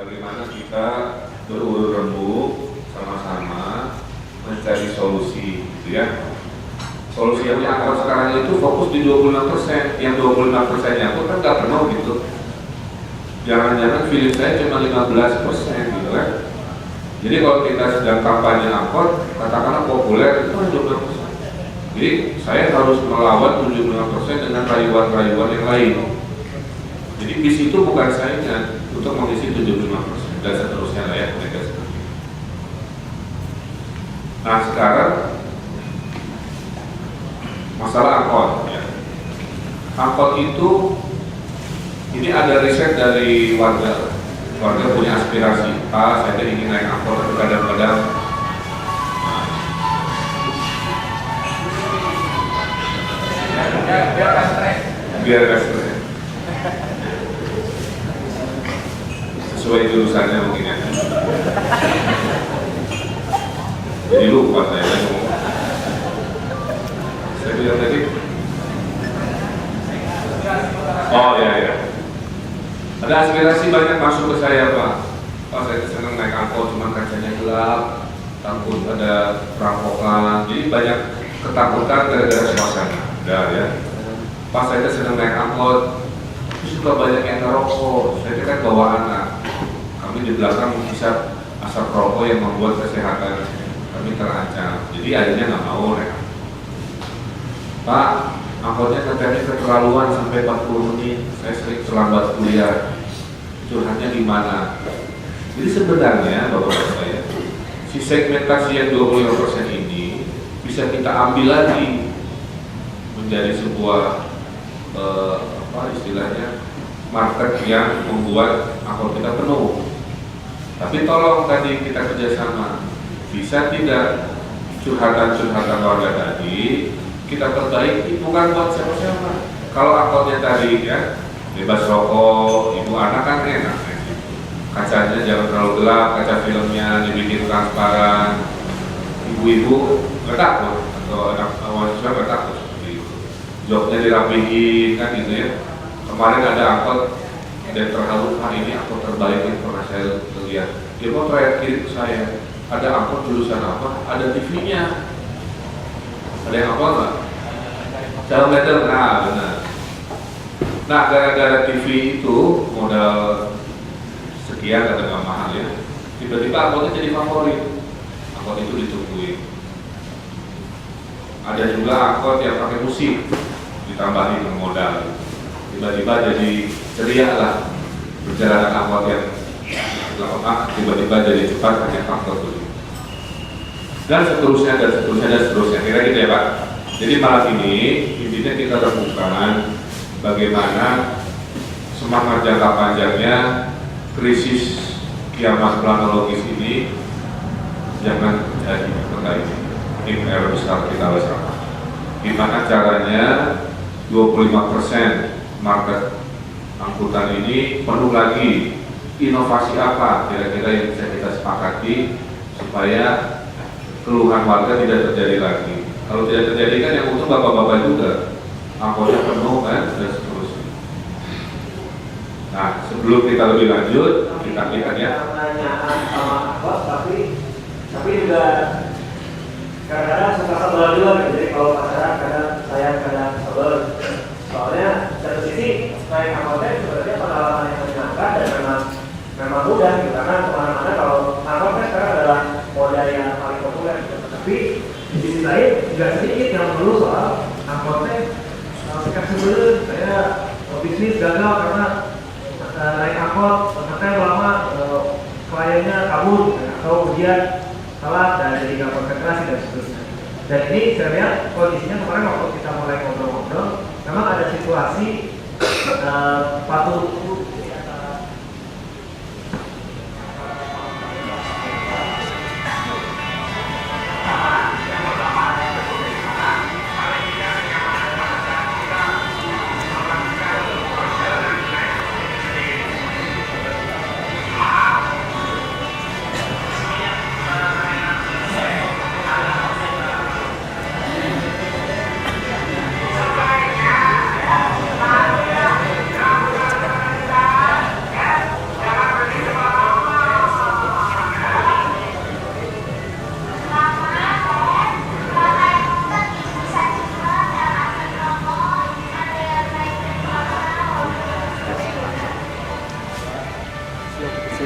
bagaimana kita berurut rembuk sama-sama mencari solusi, gitu ya. Solusi yang angkot sekarang itu fokus di 25%, yang 25%-nya aku kan nggak penuh gitu. Jangan-jangan feeling saya cuma 15% gitu kan. Jadi kalau kita sedang kampanye angkot, katakanlah populer itu hanya 25%. Jadi saya harus melawan 75% dengan rayuan-rayuan yang lain. Jadi bis itu bukan saingan untuk mengisi 75% dan seterusnya lah ya. Nah sekarang masalah angkot ya. Angkot itu ini ada riset dari warga punya aspirasi, saya ingin naik angkot tapi kadang-kadang biar gak stres sesuai jurusannya mungkin ya. Jadi lupa saya ngomong. Saya bilang tadi oh ya ada aspirasi banyak masuk ke saya Pak. Saya senang naik angkot cuma kacanya gelap, takut ada perampokan, jadi banyak ketakutan gara-gara suasana. Ya. Pas saya senang naik angkot, suka banyak yang ngerokok. Saya kan bawa anak, kami di belakang bisa asap rokok yang membuat kesehatan kami terancam. Jadi akhirnya nggak mau naik. Pak, angkotnya katanya keterlaluan sampai 40 menit. Saya sering terlambat kuliah. Curhatnya di mana? Jadi sebenarnya bapak-bapak saya, si segmentasi yang 25% ini bisa kita ambil lagi menjadi sebuah istilahnya market yang membuat angkot kita penuh. Tapi tolong tadi kita kerjasama, bisa tidak curhatan-curhatan warga tadi kita perbaiki, bukan buat siapa-siapa. Kalau angkotnya tadi ya bebas rokok, ibu anak kan enak ya. Kacanya jangan terlalu gelap, kaca filmnya dibikin transparan, ibu-ibu nggak takut atau anak mahasiswa nggak takut seperti itu. Joknya dirapihin kan gitu ya. Kemarin ada angkot dan terharu, ini angkot terbaik yang pernah saya lihat. Dia mau teriak kirim ke saya, ada angkot jurusan apa, ada TV-nya. Ada yang apa nggak? Jauh meter, nah benar. Nah gara-gara TV itu modal sekian kata nggak mahal ya, tiba-tiba angkotnya jadi favorit. Angkot itu ditungguin. Ada juga angkot yang pakai musik ditambahin modal, tiba-tiba jadi ceria lah perjalanan angkot yang lama, tiba-tiba jadi cepat hanya faktor itu. Dan seterusnya. Kira gitu ya Pak. Jadi malam ini intinya kita temukan bagaimana semangat jangka panjangnya krisis kiamat planologis ini jangan terjadi terkait ini PR besar kita bersama. Gimana caranya 25% market angkutan ini perlu lagi inovasi apa kira-kira yang bisa kita sepakati supaya keluhan warga tidak terjadi lagi. Kalau tidak terjadi kan yang untung bapak-bapak juga, angkotnya penuh kan dan seterusnya. Nah sebelum kita lebih lanjut kita lihat ya. Pertanyaan sama angkot tapi juga kadang-kadang suka sebel juga. Jadi kalau pacaran kadang saya kadang sebel. Soalnya satu sisi naik angkotnya sebenarnya pengalaman yang menyenangkan dan memang mudah gitu, karena kemana-mana kalau angkot kan sekarang adalah moda yang paling populer gitu. Tapi di sisi lain juga sedikit yang perlu soal angkotnya sekat sebelum saya bisnis gagal karena naik angkot ternyata lama kliennya kabur atau ujian salah dan jadi nggak konsentrasi dan seterusnya. Dan ini saya lihat kondisinya kemarin waktu kita mulai ngobrol-ngobrol memang ada situasi patut Ada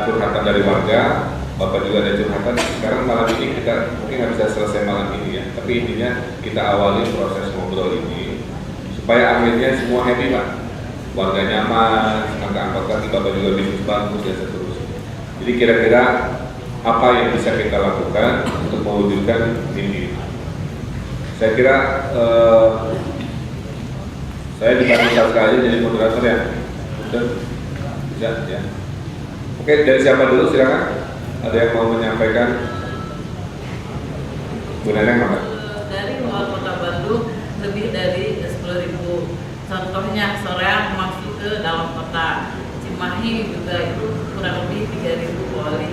curhatan dari warga, Bapak juga ada curhatan. Sekarang malam ini kita mungkin nggak bisa selesai malam ini ya, tapi intinya kita awali proses ngobrol ini supaya akhirnya semua happy Pak. Warga nyaman, angka-angka kaki Bapak juga bisnis bagus dan seterusnya. Jadi kira-kira apa yang bisa kita lakukan untuk mewujudkan ini? Saya kira saya dibantu sekali jadi moderator ya. Betul? Bisa ya. Oke, dari siapa dulu silakan? Ada yang mau menyampaikan? Bu Neneng mana? Dari luar kota Bandung lebih dari 10.000. Contohnya Soreang masuk ke dalam kota, Cimahi juga itu kurang lebih 3.000 wali.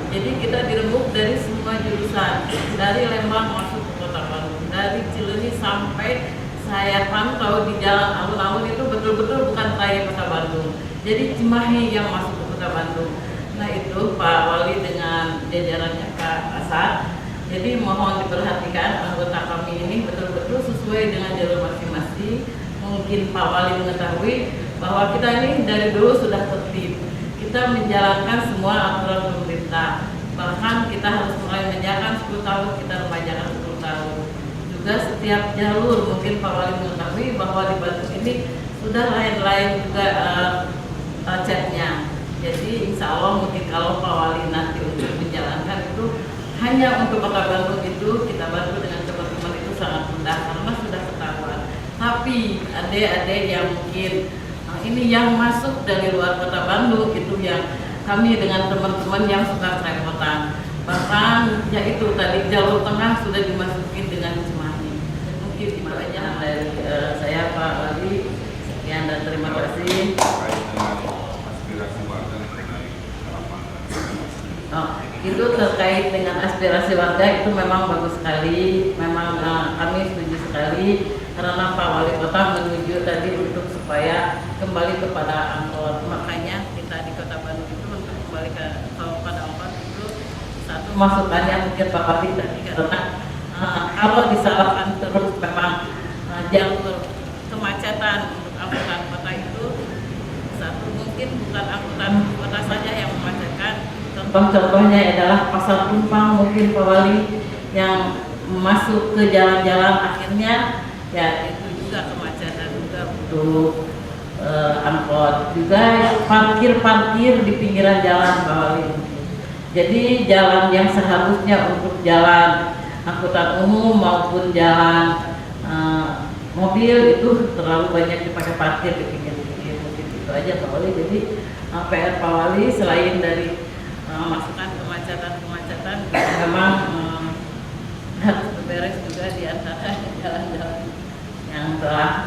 Jadi kita dirembuk dari semua jurusan, dari Lembang masuk ke kota Bandung, dari Cileunyi sampai saya pantau di jalan alun-alun itu betul-betul bukan saya kota Bandung. Jadi Cimahi yang masuk ke kota Bandung. Nah itu Pak Wali dengan jajarannya Pak Asad. Jadi mohon diperhatikan anggota kami ini betul-betul sesuai dengan jalur masing-masing. Mungkin Pak Wali mengetahui bahwa kita ini dari dulu sudah tertib. Kita menjalankan semua aturan pemerintah. Bahkan kita harus mulai menjalankan 10 tahun, kita remajakan 10 tahun. Juga setiap jalur mungkin Pak Wali mengetahui bahwa di Bandung ini sudah lain-lain juga chatnya. Jadi insya Allah mungkin kalau Pak Wali nanti untuk menjalankan itu hanya untuk kota Bandung itu kita bantu dengan teman-teman itu sangat mudah karena sudah ketahuan. Tapi adik-adik yang mungkin ini yang masuk dari luar kota Bandung itu yang kami dengan teman-teman yang suka kerepotan. Bahkan ya itu tadi jalur tengah sudah dimasukin dengan Cimahi. Mungkin itu aja dari saya Pak Wali. Sekian dan terima kasih. Itu terkait dengan aspirasi warga itu memang bagus sekali, memang kami setuju sekali karena Pak Wali Kota menuju tadi untuk supaya kembali kepada angkot. Makanya kita di Kota Bandung itu untuk kembali kepada angkot itu satu masukannya mungkin Pak Wali tadi karena kalau disalahkan terus memang jalur kemacetan untuk angkutan kota itu satu mungkin bukan angkutan kota saja yang memacetkan. Contohnya adalah pasar tumpang mungkin Pak Wali yang masuk ke jalan-jalan akhirnya ya itu juga kemacetan juga untuk angkot juga parkir di pinggiran jalan Pak Wali. Jadi jalan yang seharusnya untuk jalan angkutan umum maupun jalan mobil itu terlalu banyak dipakai parkir di pinggir-pinggir mungkin itu aja Pak Wali. Jadi PR Pak Wali selain dari masukan kemacetan memang harus beres juga di antara jalan-jalan yang telah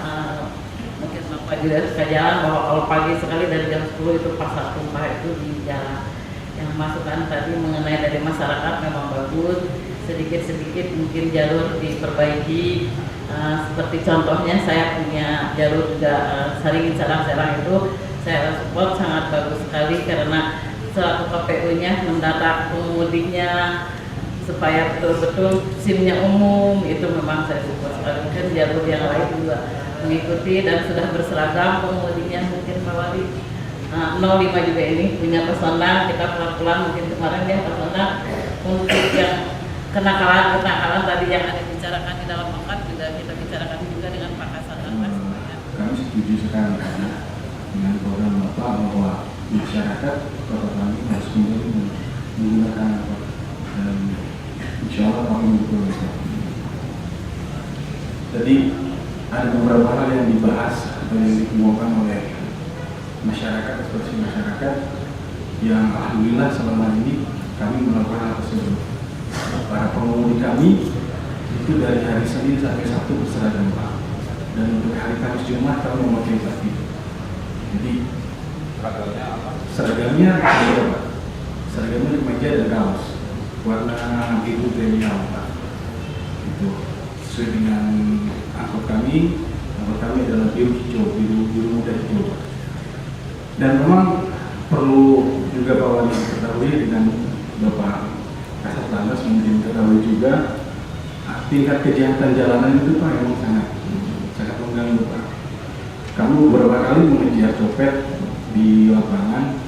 mungkin Bapak juga suka jalan bahwa kalau pagi sekali dari jam 10 itu pasar tumpah itu di jalan. Yang masukan tadi mengenai dari masyarakat memang bagus, sedikit-sedikit mungkin jalur diperbaiki. Seperti contohnya saya punya jalur juga Saringin Serang itu saya support sangat bagus sekali karena selaku KPU-nya mendata pengumudiknya supaya betul-betul SIM-nya umum itu memang saya support sekali. Mungkin jalur yang lain juga mengikuti dan sudah berseragam pengumudiknya mungkin Pak Wali. 05 juga ini punya pesona, kita pelan-pelan mungkin kemarin ya pesona untuk yang kenakalan tadi yang ada dibicarakan di dalam angkat juga kita bicarakan juga dengan Pak Hasan. Kami setuju sekali dengan program Bapak bahwa masyarakat kota kami harus kembali menggunakan apa dan insya Allah kami mendukung itu. Jadi ada beberapa hal yang dibahas atau yang dikemukakan oleh masyarakat seperti masyarakat yang alhamdulillah selama ini kami melakukan hal tersebut. Para pengemudi kami itu dari hari Senin sampai Sabtu berseragam Pak, dan untuk hari Kamis Jumat kami memakai batik. Jadi seragamnya ada Pak. Seragamnya kemeja dan kaos warna biru premium Pak. Itu sesuai dengan angkot kami angkot kami adalah biru hijau, biru muda hijau. Dan memang perlu juga Pak Wali ketahui dengan Bapak Kasat Lantas mungkin ketahui juga tingkat kejahatan jalanan itu Pak memang sangat mengganggu Pak. Kami beberapa kali mengejar copet di lapangan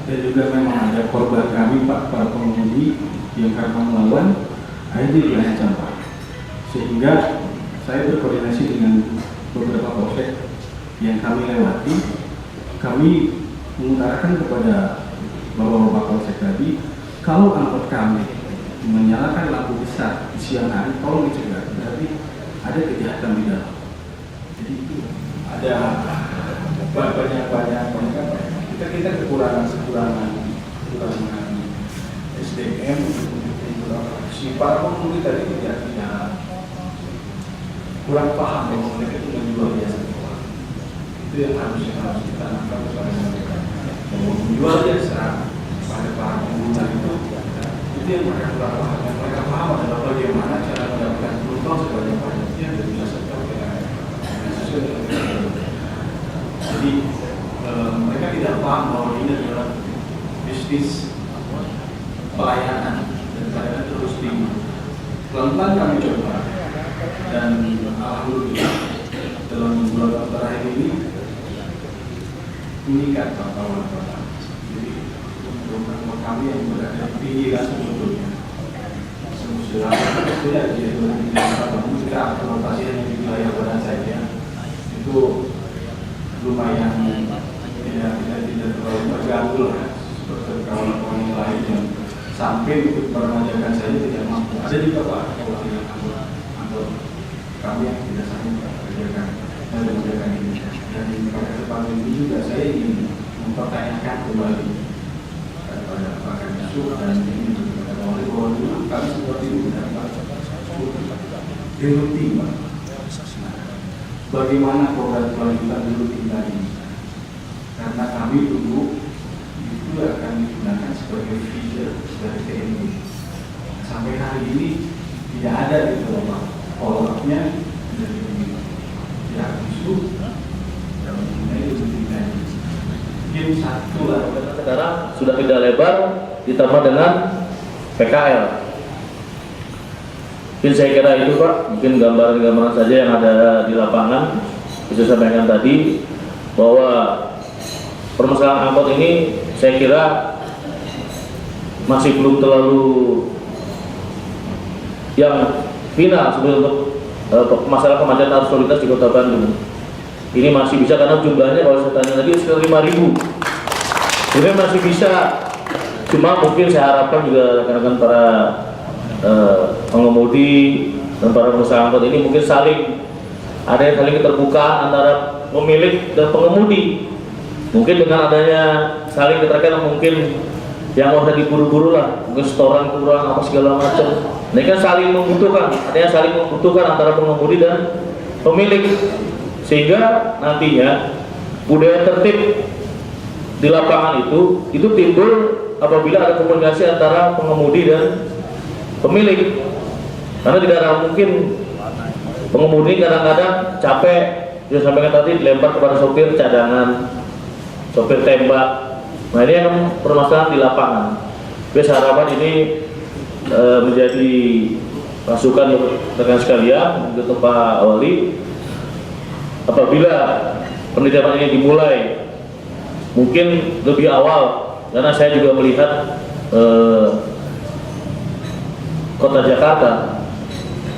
dan juga memang ada korban kami Pak, para pengemudi yang karena melawan akhirnya diancam Pak. Sehingga saya berkoordinasi dengan beberapa polsek yang kami lewati, kami mengutarakan kepada bapak-bapak polsek tadi, kalau angkot kami menyalakan lampu besar di siang hari, tolong dicegah, berarti ada kejahatan di dalam. Jadi itu ada banyak kita kekurangan SDM si para pengemudi tadi tidak kurang paham bahwa mereka itu menjual jasa keuangan. Itu yang harus ditanamkan kepada mereka. Bahwa menjual jasa pada para pengguna itu yang mereka kurang paham. Yang mereka paham adalah bagaimana cara mendapatkan penumpang sebagai panitia dan dijelaskan dengan sesuai dengan. Jadi mereka tidak paham bahwa ini adalah bisnis pelayanan dan pelayanan terus pelan-pelan kami coba. Dan alhamdulillah dalam bulan terakhir ini meningkat kawan-kawan. Jadi untuk kami yang berada di pinggiran sebetulnya sudah jika transportasi yang di wilayah badan saja itu lumayan tidak terlalu terganggu lah seperti kawan-kawan yang lain yang sampai untuk permajakan saja tidak mampu. Ada juga Pak kami yang tidak sanggup mengerjakan ini. Dan pada kesempatan ini juga saya ingin mempertanyakan kembali kepada Pak Kanisu dan ini kepada Wali bahwa dulu kami seperti itu mendapat rutin Pak. Bagaimana program kelanjutan rutin tadi? Karena kami dulu itu akan digunakan sebagai feeder dari TNI. Sampai hari ini tidak ada di Pak. Follow-up-nya tidak isu dalam mengenai pendidikan. Game satu lah. Sekarang sudah tidak lebar ditambah dengan PKL. Mungkin saya kira itu Pak, mungkin gambaran-gambaran saja yang ada di lapangan. Bisa sampaikan tadi bahwa permasalahan angkot ini saya kira masih belum terlalu yang final sebelum untuk masalah kemacetan arus lalu lintas di Kota Bandung. Ini masih bisa karena jumlahnya kalau saya tanya tadi sekitar 5.000. Sebenarnya masih bisa. Cuma mungkin saya harapkan juga rekan-rekan para pengemudi dan para pengusaha angkot ini mungkin ada yang saling keterbukaan antara pemilik dan pengemudi. Mungkin dengan adanya saling keterkaitan mungkin yang usah diburu-buru lah, mungkin setoran kurang apa segala macam. Ini kan saling membutuhkan, artinya saling membutuhkan antara pengemudi dan pemilik, sehingga nantinya budaya tertib di lapangan itu timbul apabila ada komunikasi antara pengemudi dan pemilik. Karena tidak ada mungkin pengemudi kadang-kadang capek, dia sampaikan tadi dilempar kepada sopir cadangan, sopir tembak. Nah ini yang permasalahan di lapangan. Biasa harapan ini menjadi masukan rekan sekalian untuk Pak Wali. Apabila pendidikan ini dimulai mungkin lebih awal, karena saya juga melihat Kota Jakarta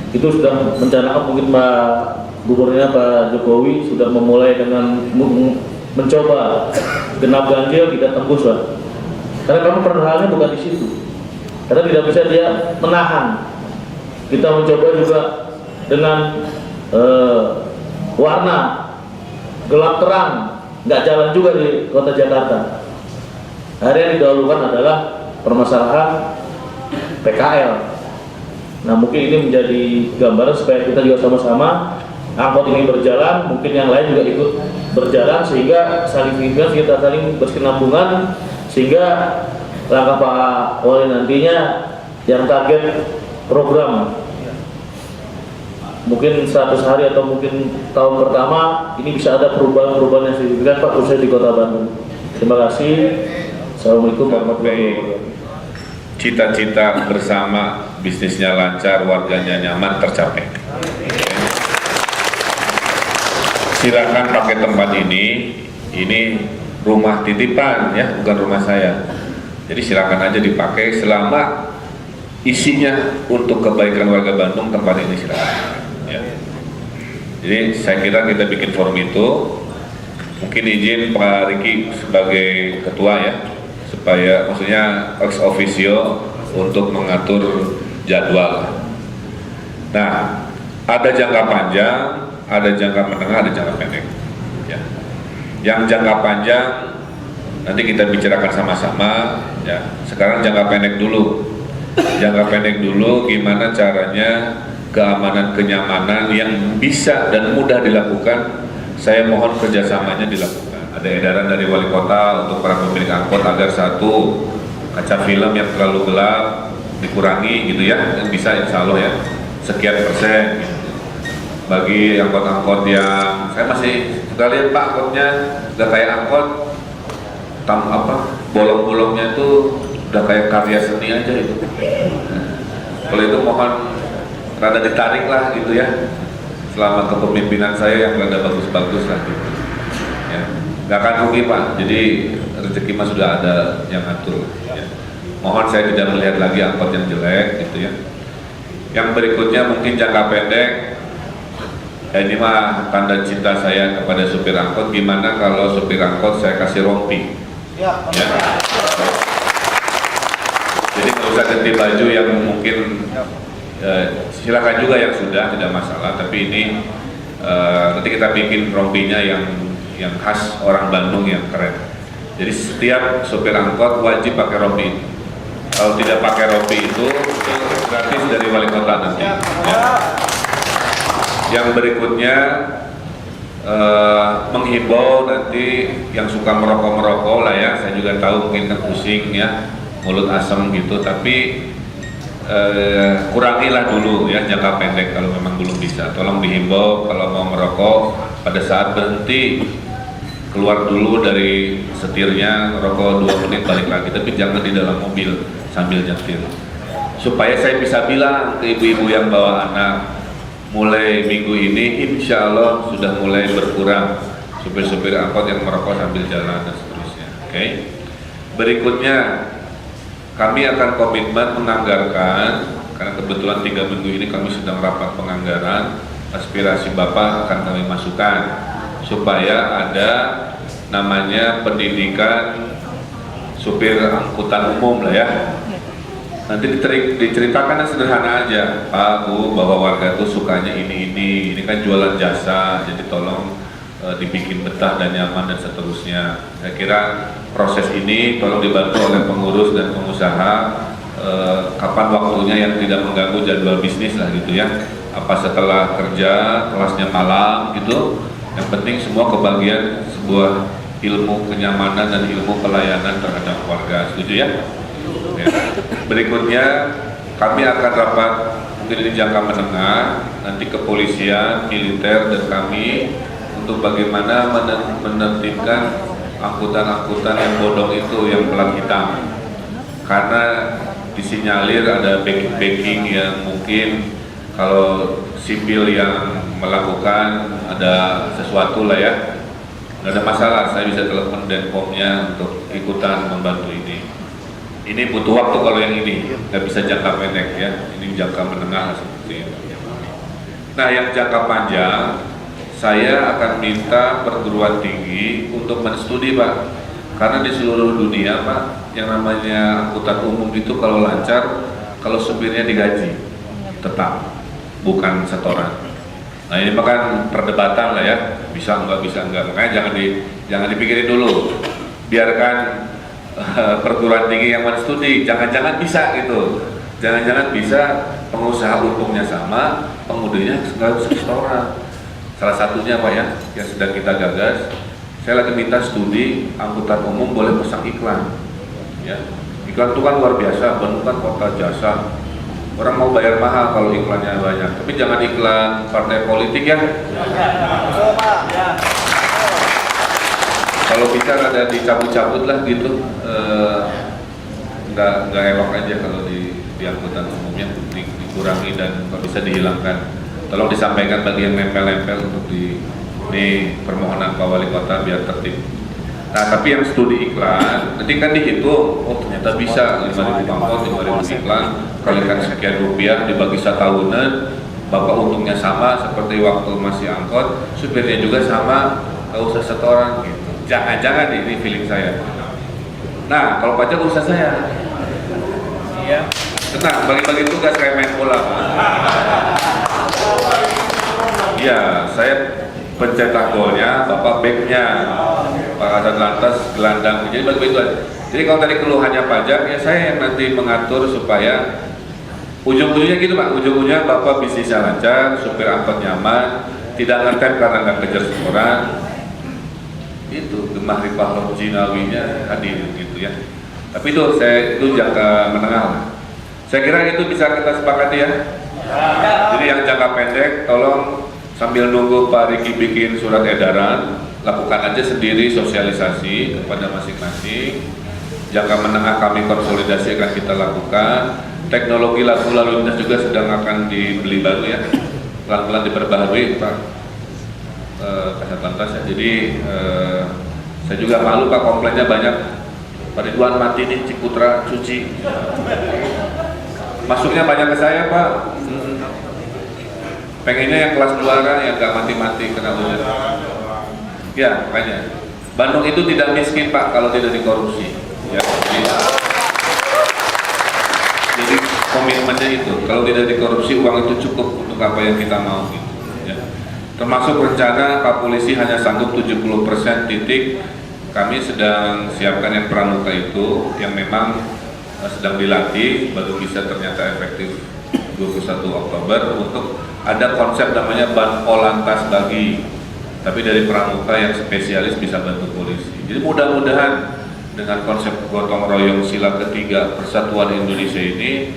itu sudah mencanakan, mungkin Pak Gubernurnya Pak Jokowi sudah memulai dengan mencoba genap ganjil tidak tembus Pak. Karena memang persoalannya bukan di situ. Karena tidak bisa dia menahan. Kita mencoba juga dengan warna gelap terang, nggak jalan juga di Kota Jakarta. Hari yang didahulukan adalah permasalahan PKL. Nah mungkin ini menjadi gambaran supaya kita juga sama-sama angkot ini berjalan, mungkin yang lain juga ikut berjalan sehingga saling sinkron, kita saling berkesinambungan, sehingga langkah Pak Wali nantinya yang target program mungkin 100 hari atau mungkin tahun pertama ini bisa ada perubahan-perubahan yang signifikan Pak khususnya di Kota Bandung. Terima kasih. Assalamualaikum warahmatullahi wabarakatuh. Cita-cita bersama, bisnisnya lancar, warganya nyaman, tercapai. Silakan pakai tempat ini rumah titipan ya, bukan rumah saya. Jadi silakan aja dipakai selama isinya untuk kebaikan warga Bandung, tempat ini silakan. Ya. Jadi saya kira kita bikin forum itu, mungkin izin Pak Riki sebagai ketua ya, supaya maksudnya ex officio untuk mengatur jadwal. Nah, ada jangka panjang, ada jangka menengah, ada jangka pendek. Ya. Yang jangka panjang nanti kita bicarakan sama-sama. Ya. Sekarang jangka pendek dulu. Jangka pendek dulu, gimana caranya keamanan kenyamanan yang bisa dan mudah dilakukan. Saya mohon kerjasamanya dilakukan. Ada edaran dari wali kota untuk para pemilik angkot agar satu kaca film yang terlalu gelap dikurangi gitu ya, dan bisa insya Allah ya sekian persen gitu. Bagi angkot-angkot yang saya masih suka lihat Pak, angkotnya udah kayak angkot bolong-bolongnya itu udah kayak karya seni aja itu. Kalau itu mohon rada ditarik lah gitu ya, selama kepemimpinan saya yang rada bagus-bagus lah gitu ya. Gak akan rugi Pak, jadi rezeki mah sudah ada yang atur ya. Mohon saya tidak melihat lagi angkot yang jelek gitu ya. Yang berikutnya mungkin jangka pendek ya, ini mah tanda cinta saya kepada supir angkot. Gimana kalau supir angkot saya kasih rompi ya. Jadi nggak usah ganti baju yang mungkin silakan juga yang sudah, tidak masalah, tapi ini nanti kita bikin rompinya yang khas orang Bandung yang keren. Jadi setiap supir angkot wajib pakai rompi. Kalau tidak pakai rompi itu gratis dari wali kota nanti. Ya. Yang berikutnya menghimbau nanti yang suka merokok lah ya. Saya juga tahu mungkin kan pusing ya, mulut asam gitu, tapi kurangilah dulu ya jangka pendek kalau memang belum bisa. Tolong dihimbau kalau mau merokok pada saat berhenti keluar dulu dari setirnya, rokok 2 menit balik lagi, tapi jangan di dalam mobil sambil nyetir. Supaya saya bisa bilang ke ibu-ibu yang bawa anak, mulai minggu ini insya Allah sudah mulai berkurang supir-supir angkot yang merokok sambil jalan dan seterusnya. Oke. Berikutnya kami akan komitmen menganggarkan, karena kebetulan 3 minggu ini kami sedang rapat penganggaran, aspirasi Bapak akan kami masukkan supaya ada namanya pendidikan supir angkutan umum lah ya. Nanti diceritakan yang sederhana aja, Pak Bu, bahwa warga itu sukanya ini kan jualan jasa, jadi tolong dibikin betah dan nyaman dan seterusnya. Saya kira proses ini tolong dibantu oleh pengurus dan pengusaha, kapan waktunya yang tidak mengganggu jadwal bisnis lah gitu ya. Apa setelah kerja, kelasnya malam gitu. Yang penting semua kebagian sebuah ilmu kenyamanan dan ilmu pelayanan terhadap warga. Setuju ya? Ya. Berikutnya kami akan rapat mungkin ini jangka menengah, nanti kepolisian, militer dan kami untuk bagaimana menertibkan angkutan-angkutan yang bodong itu, yang pelat hitam. Karena disinyalir ada backing yang mungkin kalau sipil yang melakukan ada sesuatu lah ya, nggak ada masalah, saya bisa telepon Denpomnya untuk ikutan membantu ini. Ini butuh waktu kalau yang ini, nggak bisa jangka pendek ya, ini jangka menengah seperti itu. Nah yang jangka panjang, saya akan minta perguruan tinggi untuk menstudi Pak, karena di seluruh dunia Pak, yang namanya angkutan umum itu kalau lancar, kalau supirnya digaji tetap, bukan setoran. Nah ini bahkan perdebatan lah ya, bisa enggak, makanya jangan dipikirin dulu, biarkan perguruan tinggi yang menstudi, jangan-jangan bisa gitu, jangan-jangan bisa pengusaha untungnya sama, pengemudinya nggak usah setoran. Salah satunya Pak ya, yang sedang kita gagas, saya lagi minta studi angkutan umum boleh pasang iklan, ya iklan itu kan luar biasa, Bandung kan kota jasa, Orang mau bayar mahal kalau iklannya banyak, tapi jangan iklan partai politik ya. Kalau bisa ada dicabut-cabut lah gitu, nggak elok aja kalau di angkutan umumnya dikurangi dan kalau bisa dihilangkan. Tolong disampaikan bagi yang nempel-nempel untuk ini permohonan Pak Wali Kota biar tertib. Nah, tapi yang studi iklan, nanti kan dihitung, oh ternyata bisa 5.000 angkot, 5.000 iklan, kalikan sekian rupiah dibagi setahunan, bapak untungnya sama seperti waktu masih angkot, supirnya juga sama, nggak usah setoran gitu. Jangan-jangan ini feeling saya. Nah, kalau pajak urusan saya. Iya. Tenang, bagi-bagi tugas kayak main bola. Iya, saya pencetak golnya, bapak backnya, Pak Kasat Lantas gelandang. Jadi bagi-bagi aja. Jadi kalau tadi keluhannya pajak, ya saya yang nanti mengatur supaya ujung-ujungnya gitu Pak, ujung-ujungnya bapak bisnisnya lancar, supir angkot nyaman, tidak ngetem karena nggak kejar orang. Itu gemah ripah jinawinya hadir gitu ya. Tapi itu jangka menengah. Saya kira itu bisa kita sepakati ya. Jadi yang jangka pendek, tolong sambil nunggu Pak Riki bikin surat edaran, lakukan aja sendiri sosialisasi kepada masing-masing. Jangka menengah kami konsolidasi akan kita lakukan. Teknologi lalu lintas juga sedang akan dibeli baru ya, pelan-pelan diperbaharui Pak Kasat Lantas ya. Jadi saya juga malu Pak, komplainnya banyak. Pak Ridwan mati nih Ciputra cuci. Masuknya banyak ke saya Pak. Pengennya yang kelas 2 kan yang gak mati-mati kena hujan. Ya makanya Bandung itu tidak miskin Pak kalau tidak dikorupsi ya. Jadi komitmennya itu, kalau tidak dikorupsi uang itu cukup untuk apa yang kita mau gitu ya. Termasuk rencana Pak Polisi hanya sanggup 70% titik. Kami sedang siapkan yang pramuka itu yang memang sedang dilatih, baru bisa ternyata efektif 21 Oktober untuk ada konsep namanya ban polantas bagi, tapi dari pramuka yang spesialis bisa bantu polisi. Jadi mudah-mudahan dengan konsep gotong royong sila ketiga Persatuan Indonesia ini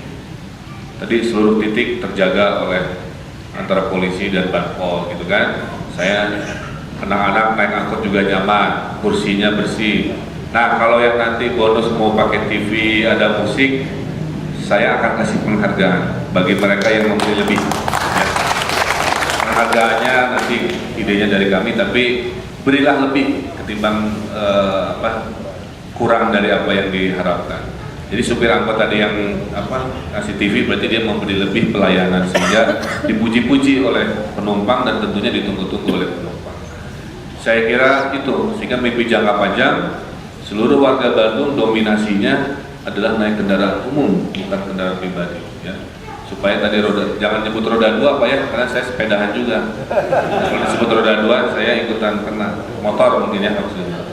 tadi seluruh titik terjaga oleh antara polisi dan banpol gitu kan. Saya anak-anak naik angkot juga nyaman, kursinya bersih. Nah kalau yang nanti bonus mau pakai TV, ada musik, saya akan kasih penghargaan bagi mereka yang membeli lebih ya. Penghargaannya nanti idenya dari kami, tapi berilah lebih ketimbang kurang dari apa yang diharapkan. Jadi supir angkot tadi yang kasih TV berarti dia memberi lebih pelayanan sehingga dipuji-puji oleh penumpang dan tentunya ditunggu-tunggu oleh penumpang. Saya kira itu, sehingga mimpi jangka panjang seluruh warga Bandung dominasinya adalah naik kendaraan umum, bukan kendaraan pribadi ya. Supaya tadi jangan nyebut roda 2 Pak ya, karena saya sepedahan juga. Kalau disebut roda 2 saya ikutan kena motor mungkin ya maksudnya.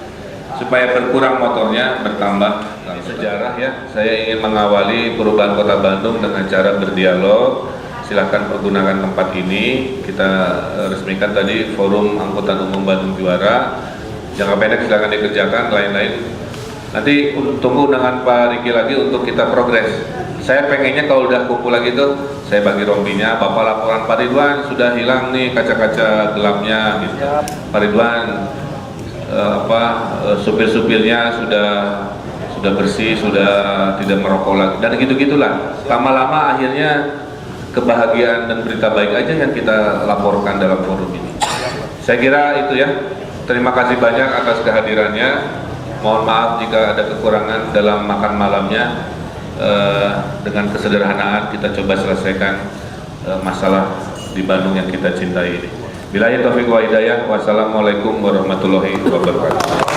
Supaya berkurang motornya, bertambah sejarah ya. Saya ingin mengawali perubahan Kota Bandung dengan cara berdialog. Silakan pergunakan tempat ini. Kita resmikan tadi Forum Angkutan Umum Bandung Juara. Jangka pendek silakan dikerjakan, lain-lain nanti tunggu dengan Pak Riki lagi untuk kita progres. Saya pengennya kalau udah kumpul lagi tuh saya bagi rompinya, Bapak laporan Pak Ridwan sudah hilang nih kaca-kaca gelapnya gitu. Pak Ridwan supir-supirnya sudah bersih, sudah tidak merokok lagi dan gitu-gitulah. Lama-lama akhirnya kebahagiaan dan berita baik aja yang kita laporkan dalam forum ini. Saya kira itu ya. Terima kasih banyak atas kehadirannya. Mohon maaf jika ada kekurangan dalam makan malamnya. Dengan kesederhanaan kita coba selesaikan masalah di Bandung yang kita cintai ini. Billahi taufiq wa hidayah. Wassalamualaikum warahmatullahi wabarakatuh.